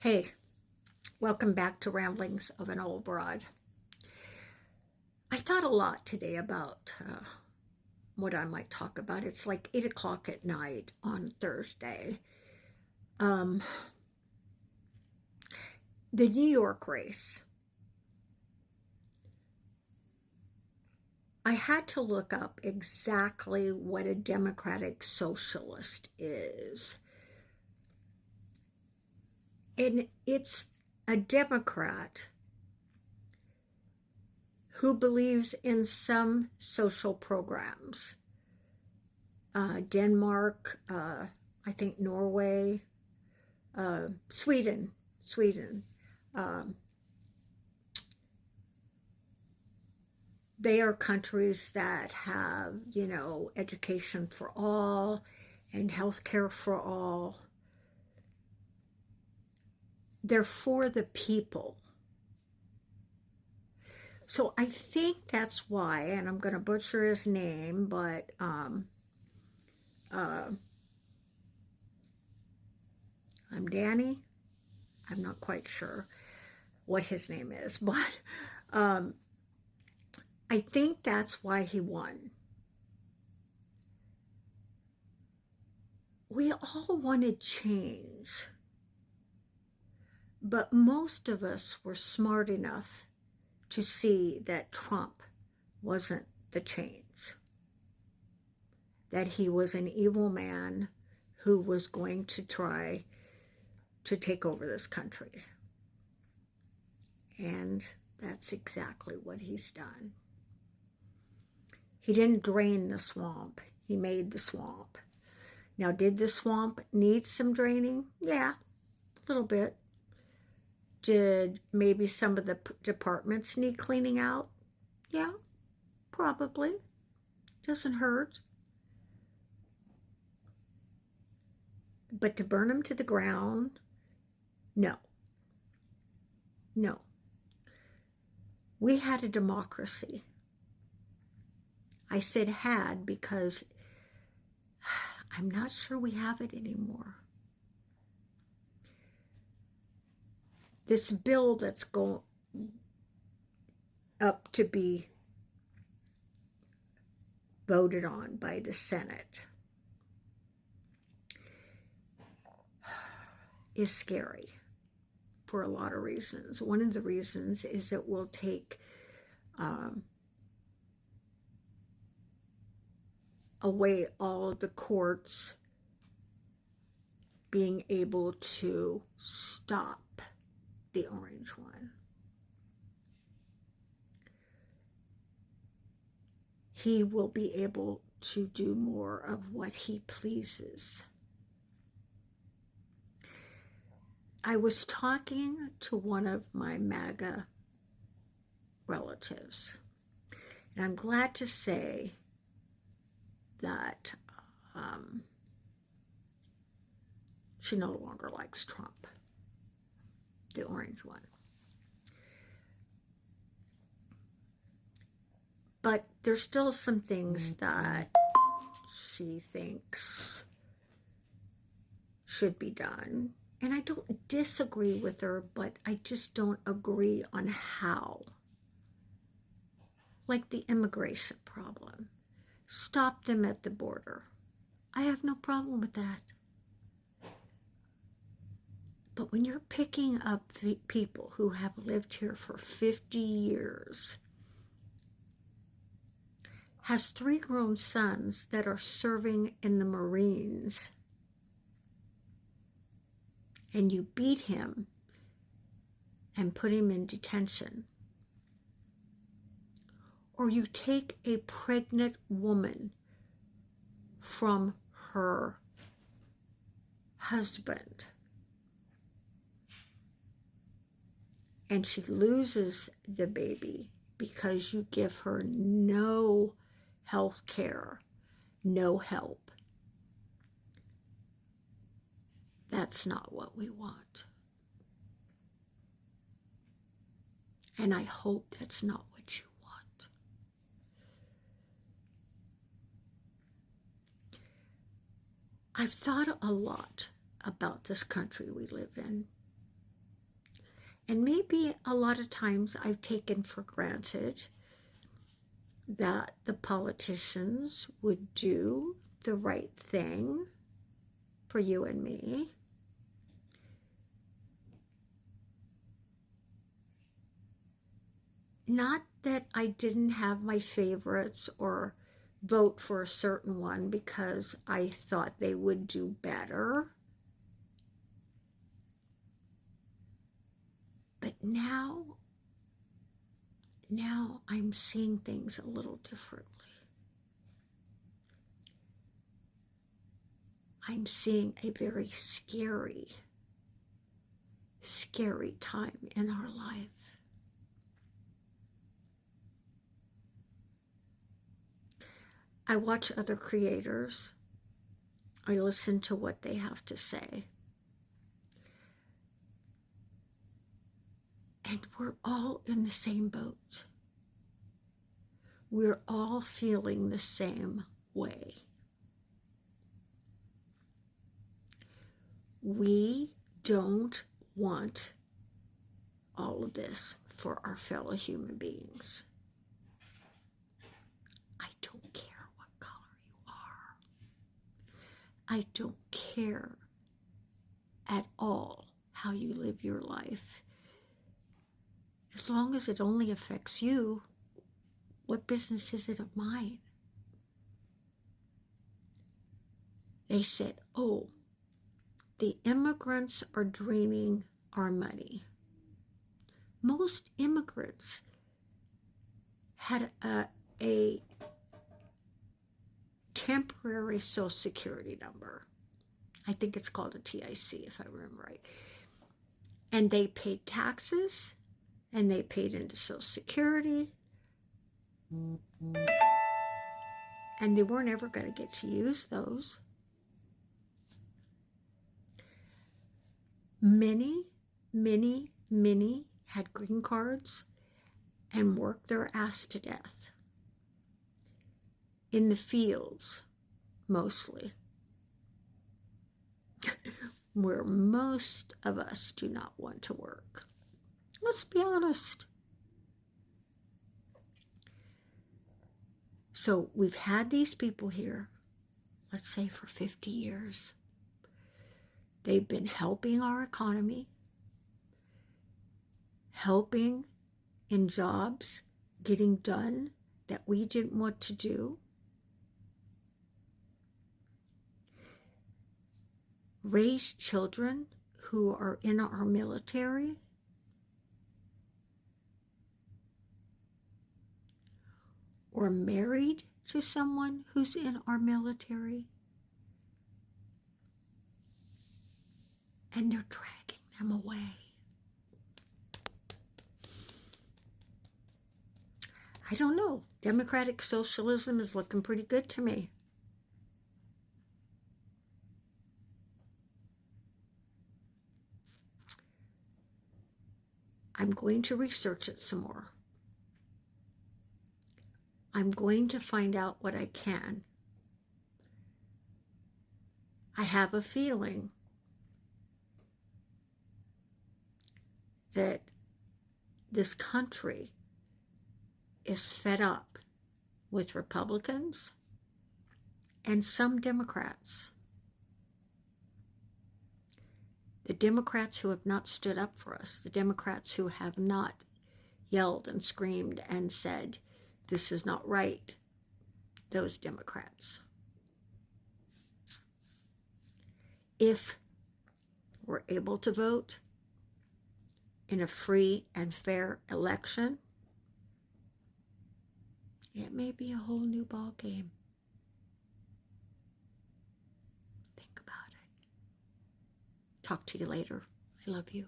Hey, welcome back to Ramblings of an Old Broad. I thought a lot today about what I might talk about. It's like 8 o'clock at night on Thursday. Um, the New York race. I had to look up exactly what a democratic socialist is. And it's a Democrat who believes in some social programs. Denmark, I think Norway, Sweden. Um, they are countries that have, education for all and health care for all. They're for the people. So I think that's why, and I'm going to butcher his name, but I'm Danny. I'm not quite sure what his name is, but I think that's why he won. We all wanted change, but most of us were smart enough to see that Trump wasn't the change, that he was an evil man who was going to try to take over this country. And that's exactly what he's done. He didn't drain the swamp. He made the swamp. Now, did the swamp need some draining? Yeah, a little bit. Did maybe some of the departments need cleaning out? Yeah, probably. Doesn't hurt. But to burn them to the ground, no. No. We had a democracy. I said had because I'm not sure we have it anymore. This bill that's going up to be voted on by the Senate is scary for a lot of reasons. One of the reasons is it will take away all of the courts being able to stop the orange one. He will be able to do more of what he pleases. I was talking to one of my MAGA relatives, and I'm glad to say that she no longer likes Trump, the orange one. But there's still some things that she thinks should be done. And I don't disagree with her, but I just don't agree on how. Like the immigration problem. Stop them at the border. I have no problem with that. But when you're picking up people who have lived here for 50 years, has 3 grown sons that are serving in the Marines, and you beat him and put him in detention, or you take a pregnant woman from her husband and she loses the baby because you give her no health care, no help. That's not what we want. And I hope that's not what you want. I've thought a lot about this country we live in. And maybe a lot of times I've taken for granted that the politicians would do the right thing for you and me. Not that I didn't have my favorites or vote for a certain one because I thought they would do better. But now I'm seeing things a little differently. I'm seeing a very scary time in our life. I watch other creators. I listen to what they have to say. And we're all in the same boat. We're all feeling the same way. We don't want all of this for our fellow human beings. I don't care what color you are. I don't care at all how you live your life. As long as it only affects you, what business is it of mine? They said, oh, the immigrants are draining our money. Most immigrants had a temporary Social Security number. I think it's called a TIC, if I remember right. And they paid taxes, and they paid into Social Security, and they weren't ever going to get to use those. Many had green cards and worked their ass to death in the fields, mostly, where most of us do not want to work. Let's be honest. So we've had these people here, let's say for 50 years. They've been helping our economy, helping in jobs, getting done that we didn't want to do. Raised children who are in our military. Or married to someone who's in our military. And they're dragging them away. I don't know. Democratic socialism is looking pretty good to me. I'm going to research it some more. I'm going to find out what I can. I have a feeling that this country is fed up with Republicans and some Democrats. The Democrats who have not stood up for us, the Democrats who have not yelled and screamed and said, this is not right, those Democrats. If we're able to vote in a free and fair election, it may be a whole new ball game. Think about it. Talk to you later. I love you.